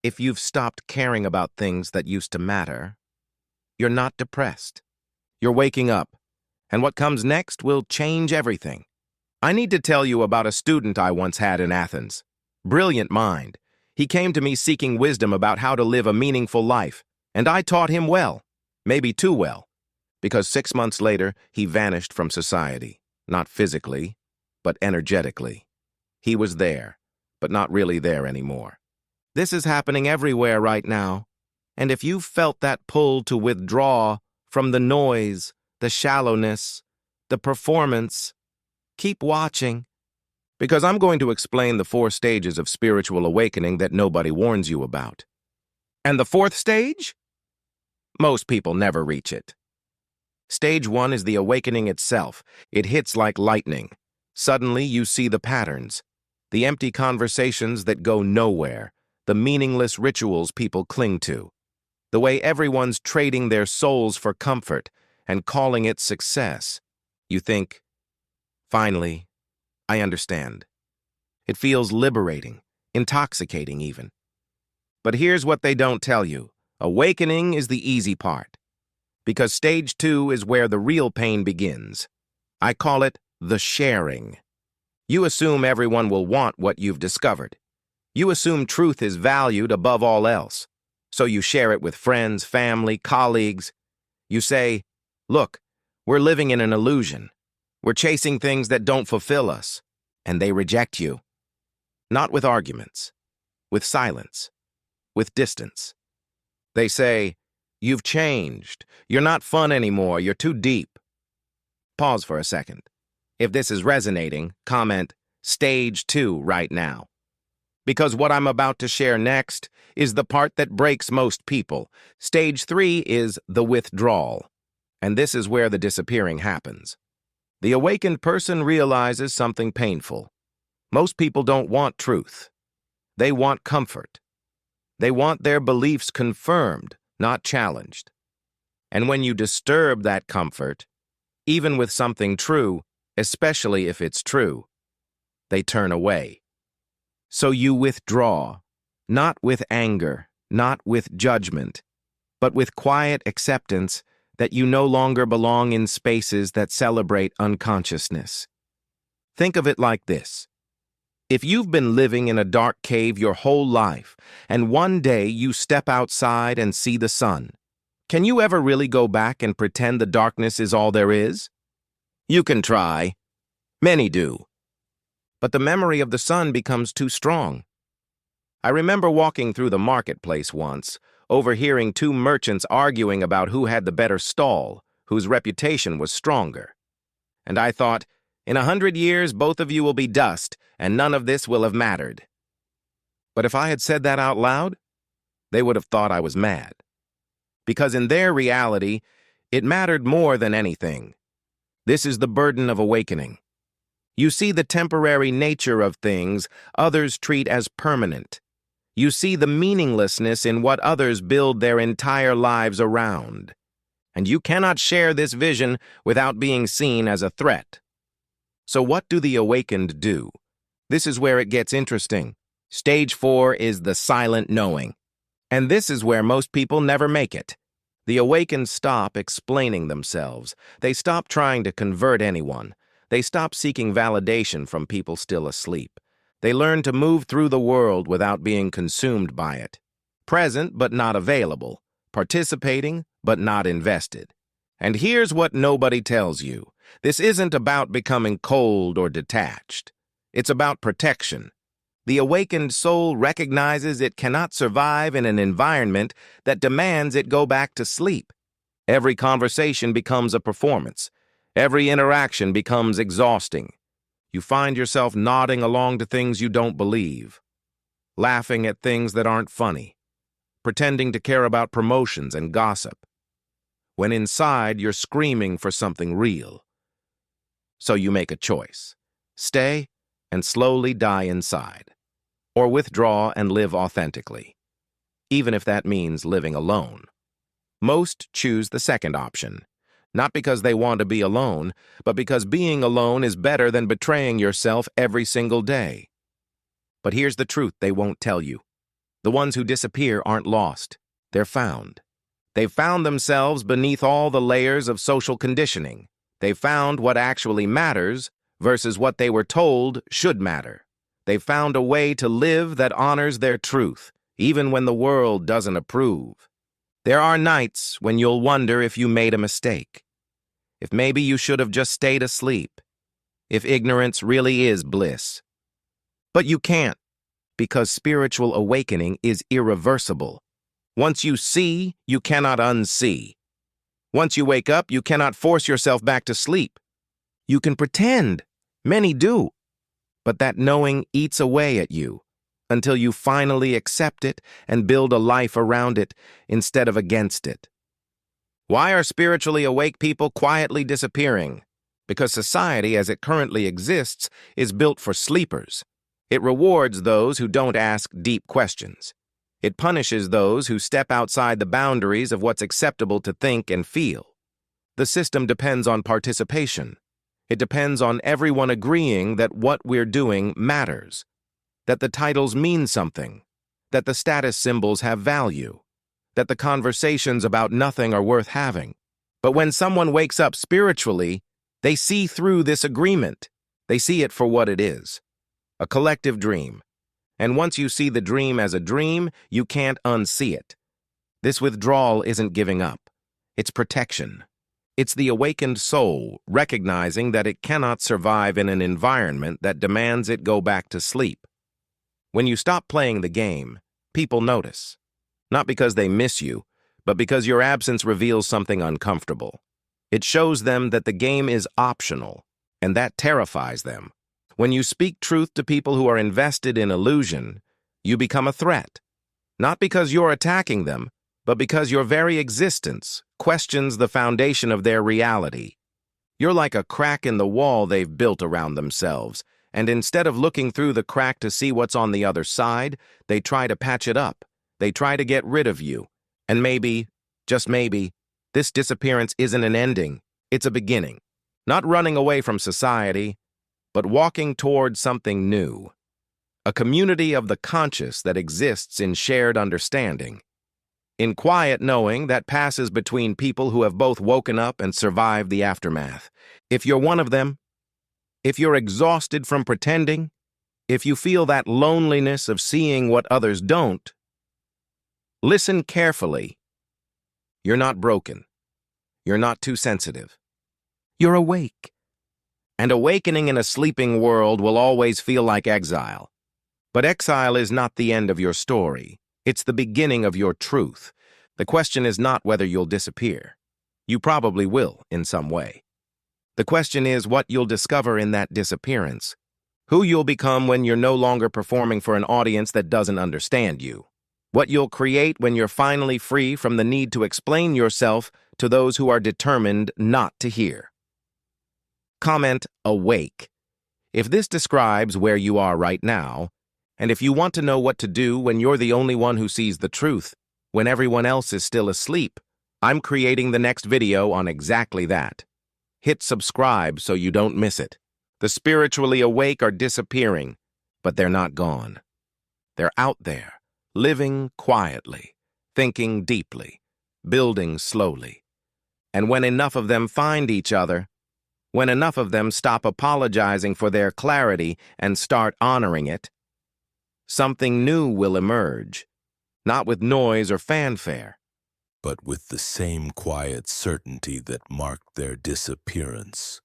If you've stopped caring about things that used to matter, you're not depressed. You're waking up, and what comes next will change everything. I need to tell you about a student I once had in Athens. Brilliant mind. He came to me seeking wisdom about how to live a meaningful life, and I taught him well, maybe too well, because 6 months later, he vanished from society, not physically, but energetically. He was there, but not really there anymore. This is happening everywhere right now, and if you've felt that pull to withdraw from the noise, the shallowness, the performance, keep watching, because I'm going to explain the 4 stages of spiritual awakening that nobody warns you about. And the 4th stage? Most people never reach it. Stage 1 is the awakening itself. It hits like lightning. Suddenly you see the patterns, the empty conversations that go nowhere, the meaningless rituals people cling to, the way everyone's trading their souls for comfort and calling it success. You think, finally, I understand. It feels liberating, intoxicating even. But here's what they don't tell you. Awakening is the easy part, because stage 2 is where the real pain begins. I call it the sharing. You assume everyone will want what you've discovered. You assume truth is valued above all else, so you share it with friends, family, colleagues. You say, look, we're living in an illusion. We're chasing things that don't fulfill us, and they reject you. Not with arguments, with silence, with distance. They say, you've changed. You're not fun anymore. You're too deep. Pause for a second. If this is resonating, comment stage 2 right now. Because what I'm about to share next is the part that breaks most people. Stage 3 is the withdrawal, and this is where the disappearing happens. The awakened person realizes something painful. Most people don't want truth. They want comfort. They want their beliefs confirmed, not challenged. And when you disturb that comfort, even with something true, especially if it's true, they turn away. So you withdraw, not with anger, not with judgment, but with quiet acceptance that you no longer belong in spaces that celebrate unconsciousness. Think of it like this. If you've been living in a dark cave your whole life, and one day you step outside and see the sun, can you ever really go back and pretend the darkness is all there is? You can try. Many do. But the memory of the sun becomes too strong. I remember walking through the marketplace once, overhearing 2 merchants arguing about who had the better stall, whose reputation was stronger. And I thought, in 100 years, both of you will be dust, and none of this will have mattered. But if I had said that out loud, they would have thought I was mad. Because in their reality, it mattered more than anything. This is the burden of awakening. You see the temporary nature of things others treat as permanent. You see the meaninglessness in what others build their entire lives around. And you cannot share this vision without being seen as a threat. So what do the awakened do? This is where it gets interesting. Stage 4 is the silent knowing. And this is where most people never make it. The awakened stop explaining themselves. They stop trying to convert anyone. They stop seeking validation from people still asleep. They learn to move through the world without being consumed by it. Present but not available. Participating but not invested. And here's what nobody tells you. This isn't about becoming cold or detached. It's about protection. The awakened soul recognizes it cannot survive in an environment that demands it go back to sleep. Every conversation becomes a performance. Every interaction becomes exhausting. You find yourself nodding along to things you don't believe, laughing at things that aren't funny, pretending to care about promotions and gossip, when inside you're screaming for something real. So you make a choice. Stay and slowly die inside, or withdraw and live authentically, even if that means living alone. Most choose the second option. Not because they want to be alone, but because being alone is better than betraying yourself every single day. But here's the truth they won't tell you. The ones who disappear aren't lost. They're found. They've found themselves beneath all the layers of social conditioning. They've found what actually matters versus what they were told should matter. They've found a way to live that honors their truth, even when the world doesn't approve. There are nights when you'll wonder if you made a mistake, if maybe you should have just stayed asleep, if ignorance really is bliss. But you can't, because spiritual awakening is irreversible. Once you see, you cannot unsee. Once you wake up, you cannot force yourself back to sleep. You can pretend, many do, but that knowing eats away at you until you finally accept it and build a life around it instead of against it. Why are spiritually awake people quietly disappearing? Because society, as it currently exists, is built for sleepers. It rewards those who don't ask deep questions. It punishes those who step outside the boundaries of what's acceptable to think and feel. The system depends on participation. It depends on everyone agreeing that what we're doing matters, that the titles mean something, that the status symbols have value, that the conversations about nothing are worth having. But when someone wakes up spiritually, they see through this agreement. They see it for what it is, a collective dream. And once you see the dream as a dream, you can't unsee it. This withdrawal isn't giving up. It's protection. It's the awakened soul recognizing that it cannot survive in an environment that demands it go back to sleep. When you stop playing the game, people notice. Not because they miss you, but because your absence reveals something uncomfortable. It shows them that the game is optional, and that terrifies them. When you speak truth to people who are invested in illusion, you become a threat. Not because you're attacking them, but because your very existence questions the foundation of their reality. You're like a crack in the wall they've built around themselves, and instead of looking through the crack to see what's on the other side, they try to patch it up. They try to get rid of you. And maybe, just maybe, this disappearance isn't an ending, it's a beginning. Not running away from society, but walking toward something new. A community of the conscious that exists in shared understanding. In quiet knowing that passes between people who have both woken up and survived the aftermath. If you're one of them, if you're exhausted from pretending, if you feel that loneliness of seeing what others don't, listen carefully. You're not broken. You're not too sensitive. You're awake. And awakening in a sleeping world will always feel like exile. But exile is not the end of your story. It's the beginning of your truth. The question is not whether you'll disappear. You probably will in some way. The question is what you'll discover in that disappearance. Who you'll become when you're no longer performing for an audience that doesn't understand you. What you'll create when you're finally free from the need to explain yourself to those who are determined not to hear. Comment awake. If this describes where you are right now, and if you want to know what to do when you're the only one who sees the truth, when everyone else is still asleep, I'm creating the next video on exactly that. Hit subscribe so you don't miss it. The spiritually awake are disappearing, but they're not gone. They're out there, living quietly, thinking deeply, building slowly. And when enough of them find each other, when enough of them stop apologizing for their clarity and start honoring it, something new will emerge, not with noise or fanfare, but with the same quiet certainty that marked their disappearance.